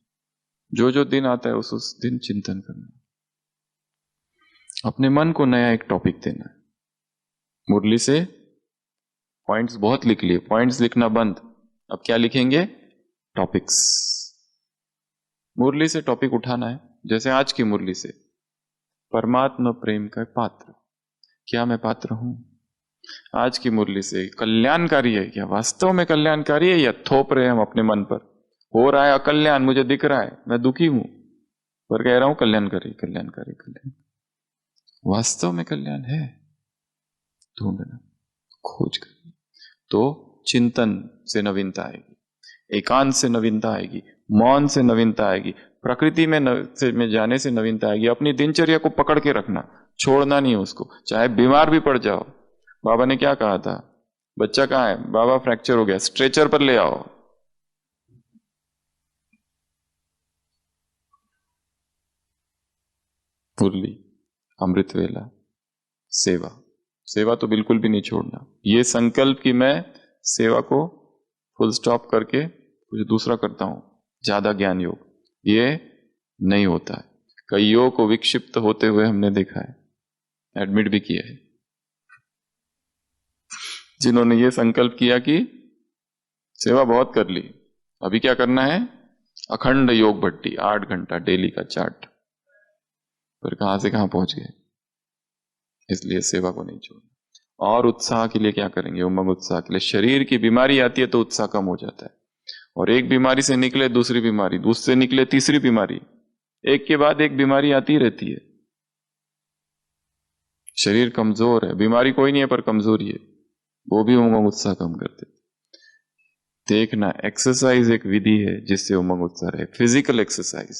[SPEAKER 1] जो जो दिन आता है उस दिन चिंतन करना, अपने मन को नया एक टॉपिक देना है। मुरली से पॉइंट्स बहुत लिख लिए, पॉइंट्स लिखना बंद, अब क्या लिखेंगे, टॉपिक्स। मुरली से टॉपिक उठाना है। जैसे आज की मुरली से, परमात्मा प्रेम का पात्र, क्या मैं पात्र हूं। आज की मुरली से कल्याणकारी है, क्या वास्तव में कल्याणकारी है, या थोप रहे हम अपने मन पर, हो रहा है अकल्याण, मुझे दिख रहा है, मैं दुखी हूं, पर कह रहा हूं कल्याणकारी कल्याणकारी कल्याण। वास्तव में कल्याण है, ढूंढना, खोज करना। तो चिंतन से नवीनता आएगी, एकांत से नवीनता आएगी, मौन से नवीनता आएगी, प्रकृति में जाने से नवीनता आएगी। अपनी दिनचर्या को पकड़ के रखना, छोड़ना नहीं उसको, चाहे बीमार भी पड़ जाओ। बाबा ने क्या कहा था, बच्चा कहाँ है, बाबा फ्रैक्चर हो गया, स्ट्रेचर पर ले आओ। मुरली, अमृत वेला, सेवा, सेवा तो बिल्कुल भी नहीं छोड़ना। ये संकल्प कि मैं सेवा को फुल स्टॉप करके कुछ दूसरा करता हूं, ज्यादा ज्ञान योग, ये नहीं होता है। कईयों को विक्षिप्त होते हुए हमने देखा है, एडमिट भी किया है, जिन्होंने ये संकल्प किया कि सेवा बहुत कर ली, अभी क्या करना है, अखंड योग भट्टी 8 घंटा डेली का चार्ट, पर कहां से कहां पहुंच गए। इसलिए सेवा को नहीं छोड़ना। और उत्साह के लिए क्या करेंगे, उमंग उत्साह के लिए, शरीर की बीमारी आती है तो उत्साह कम हो जाता है, और एक बीमारी से निकले दूसरी बीमारी, दूसरे निकले तीसरी बीमारी, एक के बाद एक बीमारी आती रहती है। शरीर कमजोर है, बीमारी कोई नहीं है पर कमजोरी है, वो भी उमंग उत्साह कम कर देते। देखना, एक्सरसाइज एक विधि है जिससे उमंग उत्साह रहे। फिजिकल एक्सरसाइज,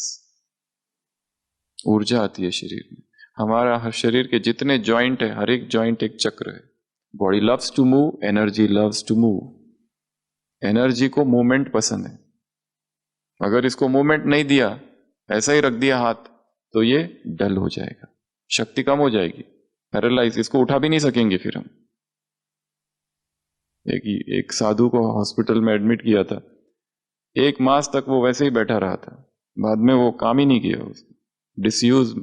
[SPEAKER 1] ऊर्जा आती है शरीर में। हमारा हर शरीर के जितने जॉइंट है, हर एक जॉइंट एक चक्र है। Body loves to move, energy loves to move. Energy को मूवमेंट पसंद है। अगर इसको मूवमेंट नहीं दिया, ऐसा ही रख दिया हाथ, तो ये डल हो जाएगा, शक्ति कम हो जाएगी, पैरालाइज, इसको उठा भी नहीं सकेंगे फिर हम। एक साधु को हॉस्पिटल में एडमिट किया था, 1 मास तक वो वैसे ही बैठा रहा था, बाद में वो काम ही नहीं किया उसको। डिसयूज,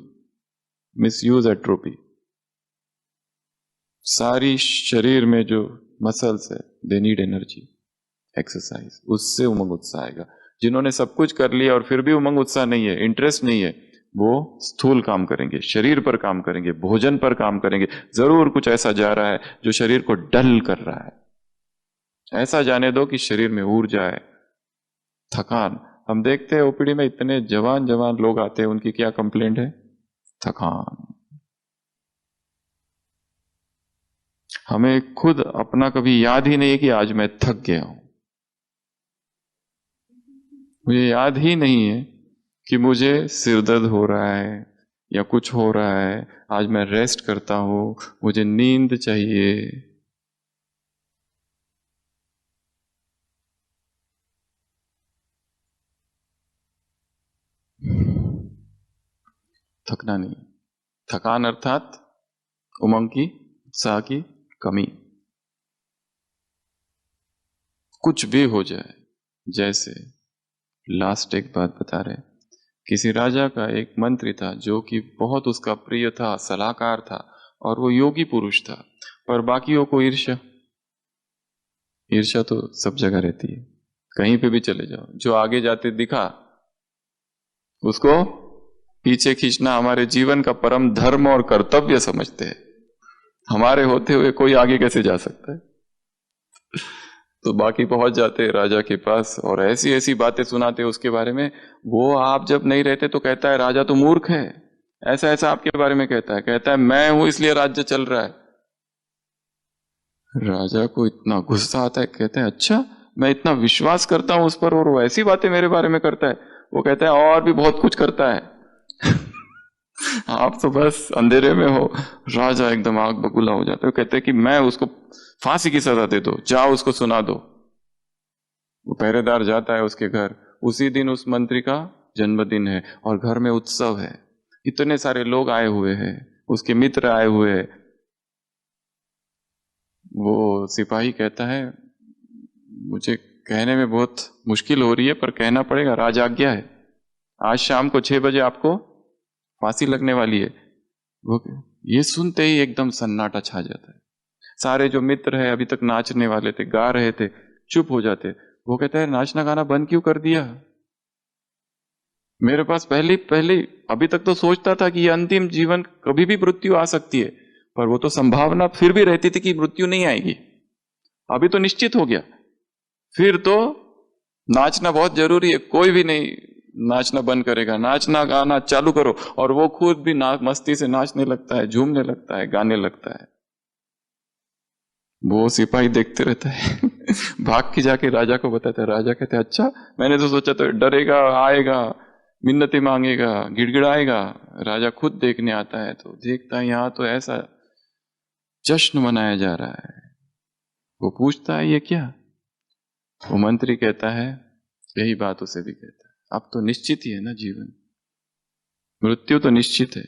[SPEAKER 1] मिसयूज एट्रोपी, सारी शरीर में जो मसल्स है दे नीड एनर्जी, एक्सरसाइज, उससे उमंग उत्साह आएगा। जिन्होंने सब कुछ कर लिया और फिर भी उमंग उत्साह नहीं है, इंटरेस्ट नहीं है, वो स्थूल काम करेंगे, शरीर पर काम करेंगे, भोजन पर काम करेंगे। जरूर कुछ ऐसा जा रहा है जो शरीर को डल कर रहा है। ऐसा जाने दो कि शरीर में ऊर्जा है। थकान, हम देखते हैं ओपीडी में इतने जवान जवान लोग आते हैं, उनकी क्या कंप्लेंट है? थकान। हमें खुद अपना कभी याद ही नहीं है कि आज मैं थक गया हूं। मुझे याद ही नहीं है कि मुझे सिर दर्द हो रहा है या कुछ हो रहा है, आज मैं रेस्ट करता हूं, मुझे नींद चाहिए। थकना नहीं। थकान अर्थात उमंग की, उत्साह की कमी। कुछ भी हो जाए, जैसे लास्ट एक बात बता रहे, किसी राजा का एक मंत्री था जो कि बहुत उसका प्रिय था, सलाहकार था, और वो योगी पुरुष था, पर बाकियों को ईर्ष्या। ईर्ष्या तो सब जगह रहती है, कहीं पे भी चले जाओ, जो आगे जाते दिखा उसको पीछे खींचना हमारे जीवन का परम धर्म और कर्तव्य समझते हैं। हमारे होते हुए कोई आगे कैसे जा सकता है? तो बाकी पहुंच जाते राजा के पास और ऐसी ऐसी बातें सुनाते उसके बारे में। वो आप जब नहीं रहते तो कहता है राजा तो मूर्ख है, ऐसा ऐसा आपके बारे में कहता है मैं हूं इसलिए राज्य चल रहा है। राजा को इतना गुस्सा आता है, कहता है अच्छा, मैं इतना विश्वास करता हूं उस पर और वो ऐसी बातें मेरे बारे में करता है। वो कहता है और भी बहुत कुछ करता है। आप तो बस अंधेरे में हो। राजा एकदम आग बबूला हो जाता है, कहते हैं कि मैं उसको फांसी की सजा दे दो, जाओ उसको सुना दो। वो पहरेदार जाता है उसके घर, उसी दिन उस मंत्री का जन्मदिन है और घर में उत्सव है, इतने सारे लोग आए हुए हैं, उसके मित्र आए हुए हैं। वो सिपाही कहता है मुझे कहने में बहुत मुश्किल हो रही है पर कहना पड़ेगा, राजाज्ञा है, आज शाम को 6 बजे आपको फांसी लगने वाली है। वो ये सुनते ही एकदम सन्नाटा छा जाता है। सारे जो मित्र है अभी तक नाचने वाले थे, गा रहे थे, चुप हो जाते। वो कहता है नाचना गाना बंद क्यों कर दिया? मेरे पास पहले अभी तक तो सोचता था कि ये अंतिम जीवन, कभी भी मृत्यु आ सकती है, पर वो तो संभावना फिर भी रहती थी कि मृत्यु नहीं आएगी। अभी तो निश्चित हो गया, फिर तो नाचना बहुत जरूरी है, कोई भी नहीं नाचना बंद करेगा, नाचना गाना चालू करो। और वो खुद भी मस्ती से नाचने लगता है, झूमने लगता है, गाने लगता है। वो सिपाही देखते रहता है। भाग के जाके राजा को बताता है। राजा कहते हैं अच्छा, मैंने तो सोचा तो डरेगा, आएगा, मिन्नतें मांगेगा, गिड़गिड़ाएगा। राजा खुद देखने आता है तो देखता है यहां तो ऐसा जश्न मनाया जा रहा है। वो पूछता है ये क्या? वो मंत्री कहता है यही बात उसे भी कहता है, अब तो निश्चित ही है ना जीवन, मृत्यु तो निश्चित है,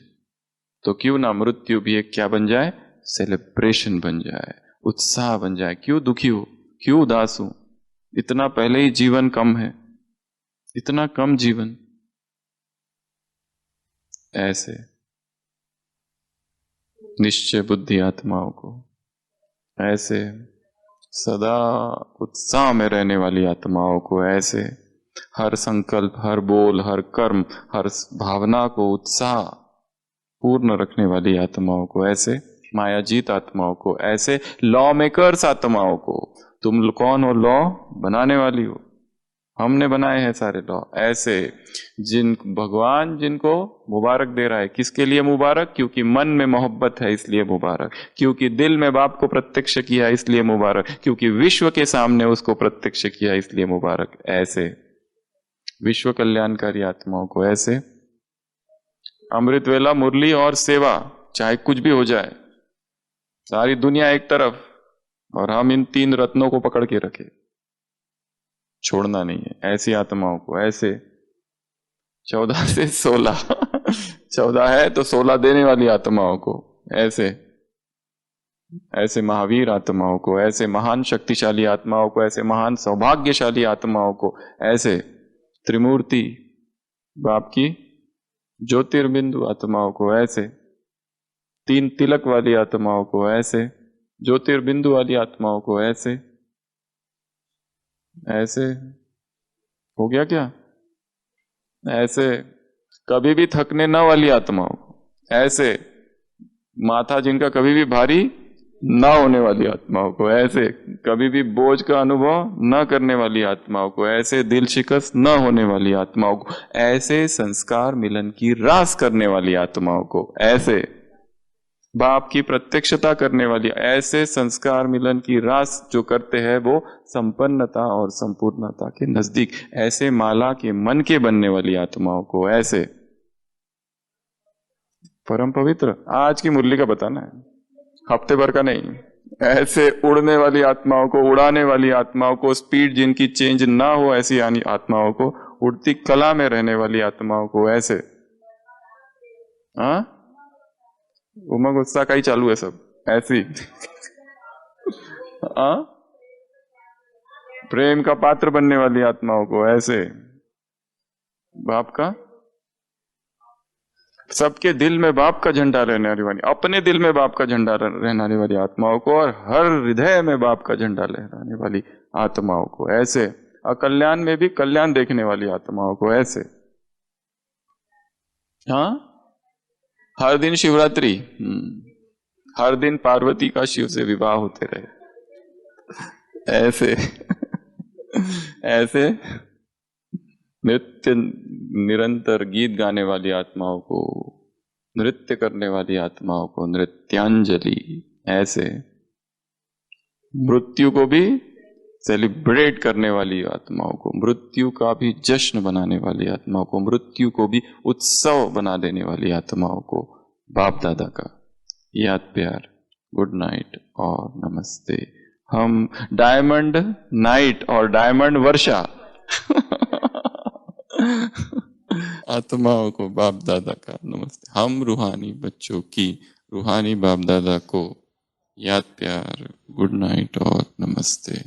[SPEAKER 1] तो क्यों ना मृत्यु भी एक क्या बन जाए? सेलिब्रेशन बन जाए, उत्साह बन जाए। क्यों दुखी हो, क्यों उदास हो? इतना पहले ही जीवन कम है, इतना कम जीवन। ऐसे निश्चय बुद्धि आत्माओं को, ऐसे सदा उत्साह में रहने वाली आत्माओं को, ऐसे हर संकल्प, हर बोल, हर कर्म, हर भावना को उत्साह पूर्ण रखने वाली आत्माओं को, ऐसे मायाजीत आत्माओं को, ऐसे लॉ मेकर्स आत्माओं को। तुम कौन हो? लॉ बनाने वाली हो। हमने बनाए हैं सारे लॉ। ऐसे जिन भगवान जिनको मुबारक दे रहा है, किसके लिए मुबारक? क्योंकि मन में मोहब्बत है इसलिए मुबारक, क्योंकि दिल में बाप को प्रत्यक्ष किया इसलिए मुबारक, क्योंकि विश्व के सामने उसको प्रत्यक्ष किया इसलिए मुबारक। ऐसे विश्व कल्याणकारी आत्माओं को, ऐसे अमृत वेला, मुरली और सेवा, चाहे कुछ भी हो जाए, सारी दुनिया एक तरफ और हम इन 3 रत्नों को पकड़ के रखे, छोड़ना नहीं है। ऐसी आत्माओं को, ऐसे 14 से 16 14 है तो 16 देने वाली आत्माओं को, ऐसे महावीर आत्माओं को, ऐसे महान शक्तिशाली आत्माओं को, ऐसे महान सौभाग्यशाली आत्माओं को, ऐसे त्रिमूर्ति बाप की ज्योतिर्बिंदु आत्माओं को, ऐसे 3 तिलक वाली आत्माओं को, ऐसे ज्योतिर्बिंदु वाली आत्माओं को, ऐसे हो गया क्या? ऐसे कभी भी थकने न वाली आत्माओं को, ऐसे माथा जिनका कभी भी भारी ना होने वाली आत्माओं को, ऐसे कभी भी बोझ का अनुभव न करने वाली आत्माओं को, ऐसे दिल शिकस्त न होने वाली आत्माओं को, ऐसे संस्कार मिलन की रास करने वाली आत्माओं को, ऐसे बाप की प्रत्यक्षता करने वाली, ऐसे संस्कार मिलन की रास जो करते हैं वो संपन्नता और संपूर्णता के नजदीक, ऐसे माला के मन के बनने वाली आत्माओं को, ऐसे परम पवित्र। आज की मुरली का बताना है, हफ्ते भर का नहीं। ऐसे उड़ने वाली आत्माओं को, उड़ाने वाली आत्माओं को, स्पीड जिनकी चेंज ना हो ऐसी आत्माओं को, उड़ती कला में रहने वाली आत्माओं को, ऐसे उमंग उत्साह का ही चालू है सब, ऐसी प्रेम का पात्र बनने वाली आत्माओं को, ऐसे बाप का, सबके दिल में बाप का झंडा रहने वाली, अपने दिल में बाप का झंडा रहने वाली आत्माओं को, और हर हृदय में बाप का झंडा लहराने वाली आत्माओं को, ऐसे अकल्याण में भी कल्याण देखने वाली आत्माओं को, ऐसे हर दिन शिवरात्रि, हर दिन पार्वती का शिव से विवाह होते रहे, ऐसे नृत्य निरंतर गीत गाने वाली आत्माओं को, नृत्य करने वाली आत्माओं को नृत्यांजलि, ऐसे मृत्यु को भी सेलिब्रेट करने वाली आत्माओं को, मृत्यु का भी जश्न बनाने वाली आत्माओं को, मृत्यु को भी उत्सव बना देने वाली आत्माओं को बाप दादा का याद प्यार, गुड नाइट और नमस्ते। हम डायमंड नाइट और डायमंड वर्षा आत्माओं को बाप दादा का नमस्ते। हम रूहानी बच्चों की रूहानी बाप दादा को याद प्यार, गुड नाइट और नमस्ते।